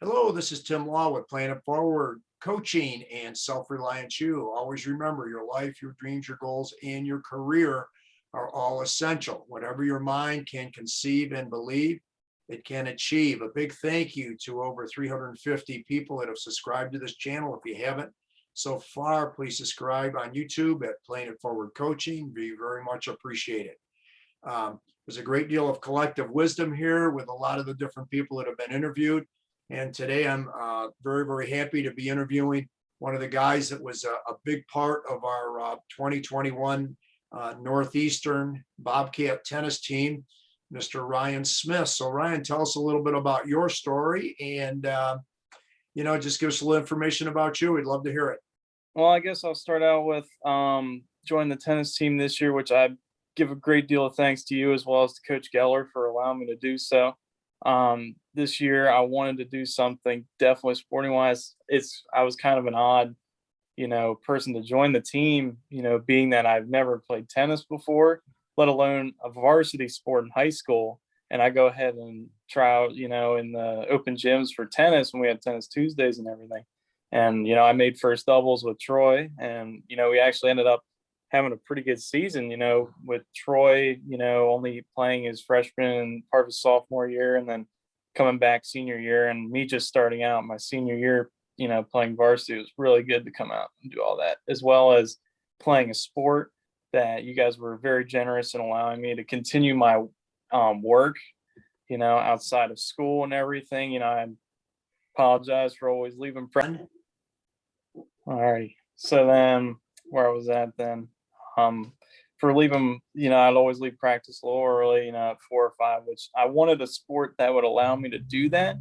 Hello, this is Tim Law with Plan It Forward Coaching and Self-Reliance You. Always remember your life, your dreams, your goals, and your career are all essential. Whatever your mind can conceive and believe, it can achieve. A big thank you to over 350 people that have subscribed to this channel. If you haven't so far, please subscribe on YouTube at Plan It Forward Coaching. Be very much appreciated. There's a great deal of collective wisdom here with a lot of the different people that have been interviewed. And today I'm very, very happy to be interviewing one of the guys that was a big part of our 2021 Northeastern Bobcat Tennis Team, Mr. Ryan Smith. So Ryan, tell us a little bit about your story and, just give us a little information about you. We'd love to hear it. Well, I guess I'll start out with joining the tennis team this year, which I give a great deal of thanks to you as well as to Coach Geller for allowing me to do so. This year I wanted to do something definitely sporting wise. I was kind of an odd, person to join the team, being that I've never played tennis before, let alone a varsity sport in high school. And I go ahead and try out, in the open gyms for tennis when we had tennis Tuesdays and everything. And, I made first doubles with Troy and, we actually ended up having a pretty good season, with Troy, only playing his freshman and part of his sophomore year and then coming back senior year and me just starting out my senior year, playing varsity. It was really good to come out and do all that, as well as playing a sport that you guys were very generous in allowing me to continue my work, outside of school and everything. I apologize for always leaving. All righty. So then where I was at then, for leaving, I'd always leave practice a little early, at 4 or 5, which I wanted a sport that would allow me to do that,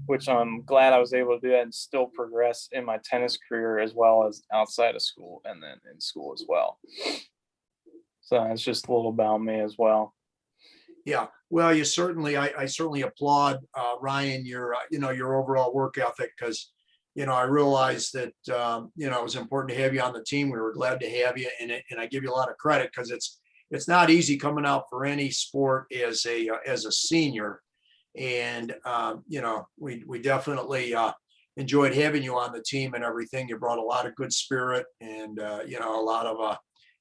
which I'm glad I was able to do that and still progress in my tennis career as well as outside of school and then in school as well. So it's just a little about me as well. Yeah, well, I certainly applaud Ryan, your overall work ethic, because I realized that it was important to have you on the team. We were glad to have you, and I give you a lot of credit because it's not easy coming out for any sport as a senior, and we definitely enjoyed having you on the team and everything. You brought a lot of good spirit and a lot of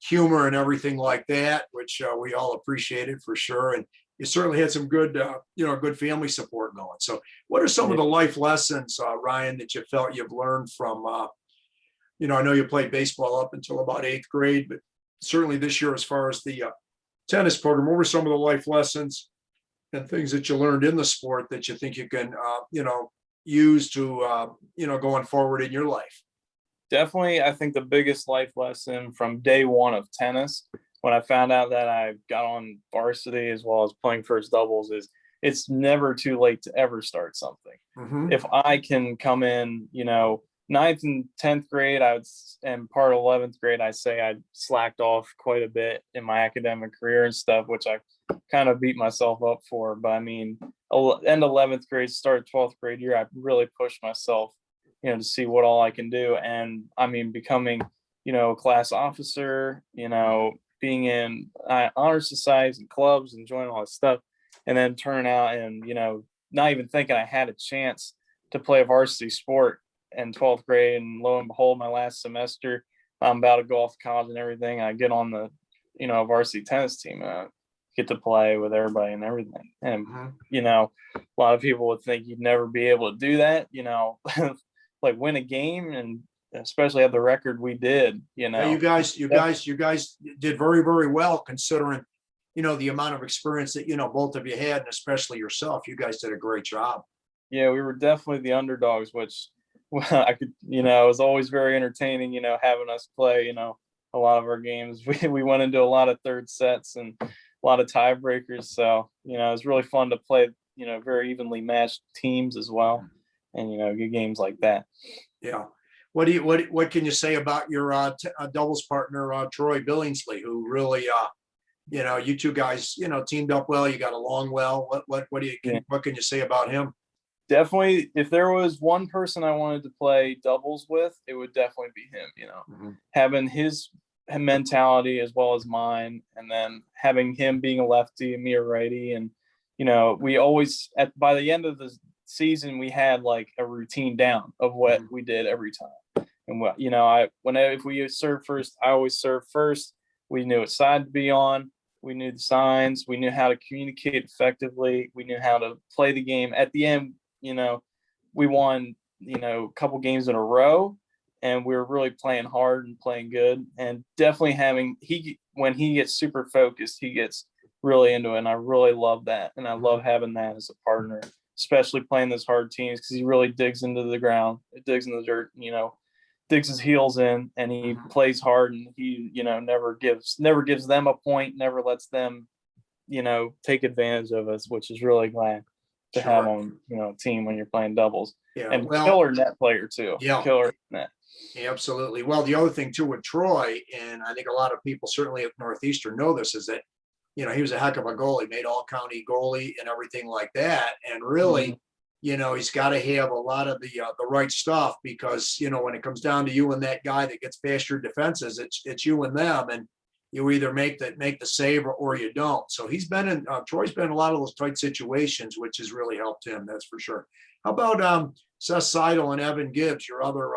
humor and everything like that, which we all appreciated for sure. And you certainly had some good, good family support going. So what are some of the life lessons, Ryan, that you felt you've learned from, I know you played baseball up until about 8th grade, but certainly this year, as far as the tennis program, what were some of the life lessons and things that you learned in the sport that you think you can, use to, going forward in your life? Definitely, I think the biggest life lesson from day one of tennis, when I found out that I got on varsity as well as playing first doubles, is it's never too late to ever start something. Mm-hmm. If I can come in, 9th and 10th grade, and part of 11th grade, I say I slacked off quite a bit in my academic career and stuff, which I kind of beat myself up for. But I mean, end 11th grade, start 12th grade year, I really pushed myself, to see what all I can do. And I mean, becoming, a class officer, being in honor societies and clubs and joining all this stuff, and then turning out and, not even thinking I had a chance to play a varsity sport in 12th grade. And lo and behold, my last semester, I'm about to go off to college and everything. I get on the, varsity tennis team and I get to play with everybody and everything. And, a lot of people would think you'd never be able to do that, like win a game and especially have the record we did. Yeah, you guys did very, very well considering the amount of experience that both of you had, and especially yourself. You guys did a great job. Yeah, we were definitely the underdogs, which I could, it was always very entertaining, having us play, a lot of our games. We went into a lot of third sets and a lot of tiebreakers. So, it was really fun to play, very evenly matched teams as well. And, good games like that. Yeah. What can you say about your doubles partner, Troy Billingslea, who really, you two guys, teamed up well, you got along well. What can you say about him? Definitely, if there was one person I wanted to play doubles with, it would definitely be him, having his mentality as well as mine, and then having him being a lefty and me a righty. And, we always, by the end of the season we had like a routine down of what Mhm. we did every time. And what, you know, if we serve first, I always serve first. We knew what side to be on. We knew the signs. We knew how to communicate effectively. We knew how to play the game. At the end, you know, we won, you know, a couple games in a row, and we were really playing hard and playing good. And definitely when he gets super focused, he gets really into it. And I really love that. And I love having that as a partner, especially playing those hard teams, because he really digs into the ground, digs in the dirt, you know, digs his heels in, and he Mhm. plays hard, and he, you know, never gives them a point, never lets them, you know, take advantage of us, which is really glad to have Sure. on, you know, team when you're playing doubles. Yeah. And Well, killer net player too. yeah. Killer net. Absolutely. Well, the other thing too with Troy, and I think a lot of people certainly at Northeastern know this, is that he was a heck of a goalie, made all county goalie and everything like that. And Mhm. really, he's got to have a lot of the right stuff, because when it comes down to you and that guy that gets past your defenses, it's you and them, and you either make the save, or you don't. So Troy's been in a lot of those tight situations, which has really helped him. That's for sure. How about Seth Seidel and Evan Gibbs, your other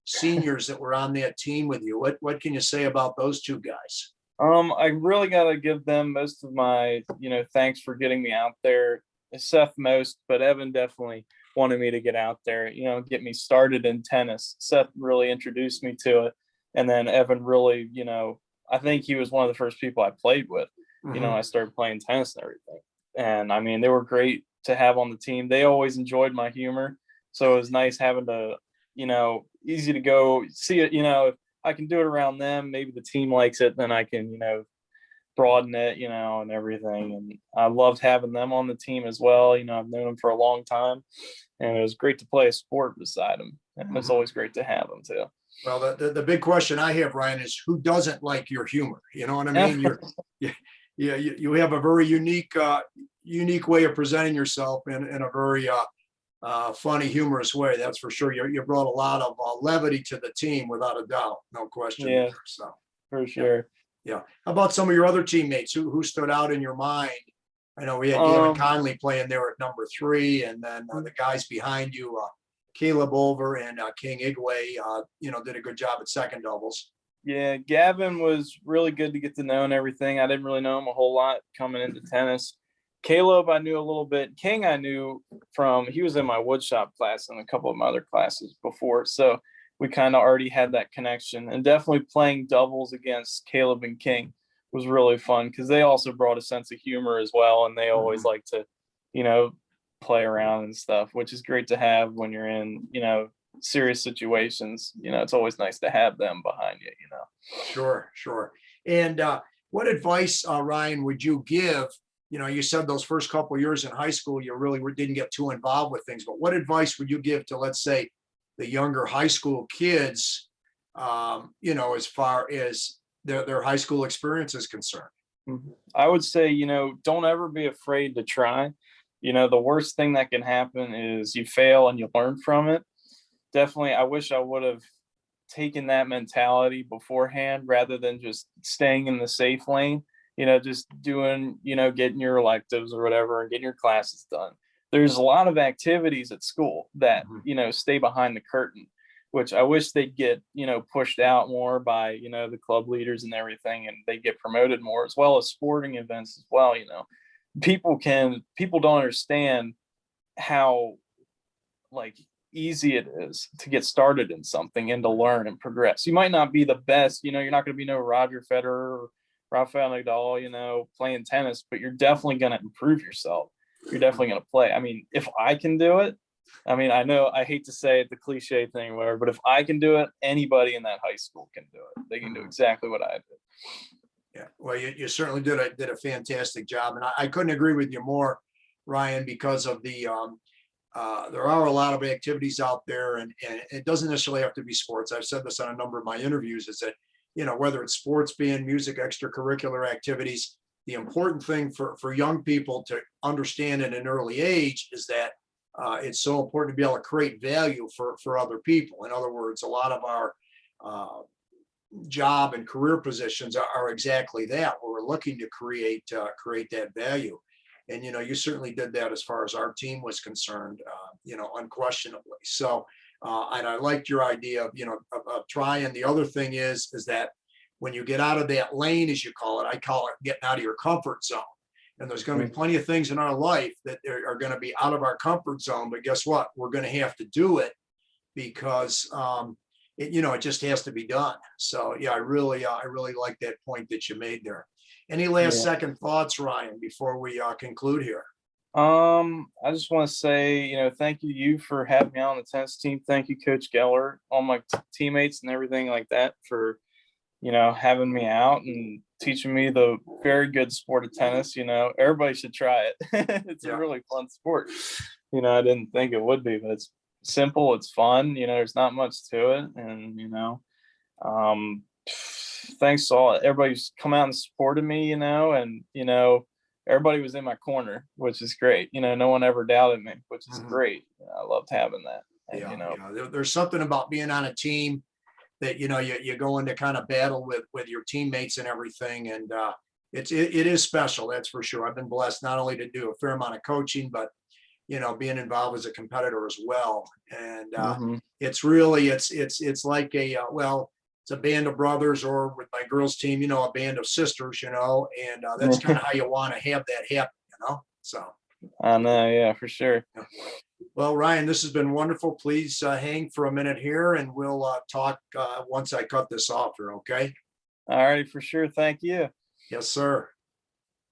seniors that were on that team with you? What can you say about those two guys? I really gotta give them most of my, you know, thanks for getting me out there. Seth most, but Evan definitely wanted me to get out there, you know, get me started in tennis. Seth really introduced me to it. And then Evan really, you know, I think he was one of the first people I played with. You know, Hmm. I started playing tennis and everything. And I mean, they were great to have on the team. They always enjoyed my humor. So it was nice having to, you know, easy to go see it, you know, I can do it around them. Maybe the team likes it, then I can, you know, broaden it, you know, and everything. And I loved having them on the team as well. You know, I've known them for a long time, and it was great to play a sport beside them. And it's Hmm. always great to have them too. Well, the big question I have, Ryan, is who doesn't like your humor? You know what I Yeah, mean? You, you have a very unique way of presenting yourself in a very funny, humorous way. That's for sure. You brought a lot of levity to the team, without a doubt, no question there. yeah, So, for yeah, sure. yeah. How about some of your other teammates who stood out in your mind? I know we had Gavin Um, Conley playing there at number 3, and then the guys behind you, Caleb Over and King Igwe, did a good job at second doubles. yeah, Gavin was really good to get to know and everything. I didn't really know him a whole lot coming into tennis. Caleb, I knew a little bit. King, I knew from he was in my woodshop class and a couple of my other classes before. So we kind of already had that connection. And definitely playing doubles against Caleb and King was really fun because they also brought a sense of humor as well. And they always Mhm. like to, you know, play around and stuff, which is great to have when you're in, you know, serious situations. You know, it's always nice to have them behind you, you know. Sure, sure. And what advice, Ryan, would you give? You said those first couple of years in high school, you really didn't get too involved with things. But what advice would you give to, let's say, the younger high school kids? As far as their high school experience is concerned. Mhm. I would say, you know, don't ever be afraid to try. You know, the worst thing that can happen is you fail and you learn from it. Definitely, I wish I would have taken that mentality beforehand rather than just staying in the safe lane, you know, just doing, you know, getting your electives or whatever and getting your classes done. There's a lot of activities at school that, Mhm. you know, stay behind the curtain, which I wish they'd get, you know, pushed out more by, you know, the club leaders and everything, and they get promoted more, as well as sporting events as well. You know, people don't understand how like easy it is to get started in something and to learn and progress. You might not be the best, you know, you're not going to be no Roger Federer or Rafael Nadal, you know, playing tennis, but you're definitely going to improve yourself. You're definitely going to play. I mean, if I can do it, I mean, I know I hate to say it, the cliche thing, whatever, but if I can do it, anybody in that high school can do it. They can do Mhm. exactly what I did. Yeah, well, you certainly did a fantastic job, and I couldn't agree with you more, Ryan, because of there are a lot of activities out there, and it doesn't necessarily have to be sports. I've said this on a number of my interviews, is that whether it's sports, band, music, extracurricular activities, the important thing for young people to understand at an early age is that it's so important to be able to create value for other people. In other words, a lot of our uh, job and career positions are exactly that, where we're looking to create that value. And, you certainly did that as far as our team was concerned, unquestionably. So, and I liked your idea of trying. The other thing is that when you get out of that lane, as you call it, I call it getting out of your comfort zone. And there's going to be plenty of things in our life that are going to be out of our comfort zone. But guess what? We're going to have to do it because it just has to be done. So yeah, I really like that point that you made there. Any last Yeah. second thoughts, Ryan, before we conclude here? I just want to say, thank you for having me on the tennis team. Thank you, Coach Geller, all my teammates and everything like that for, having me out and teaching me the very good sport of tennis. Everybody should try it. It's a really fun sport. I didn't think it would be, but it's simple. It's fun. There's not much to it. And, thanks to all everybody who's come out and supported me, and, everybody was in my corner, which is great. No one ever doubted me, which is great. I loved having that. And, There's something about being on a team that you go into kind of battle with your teammates and everything, and it is special, that's for sure. I've been blessed not only to do a fair amount of coaching, but being involved as a competitor as well. And it's really it's like it's a band of brothers, or with my girls team, a band of sisters, and that's kind of how you want to have that happen. So I know, yeah, for sure. well, Ryan, this has been wonderful. Please hang for a minute here, and we'll talk once I cut this off here. Okay. All righty, for sure. Thank you. Yes, sir.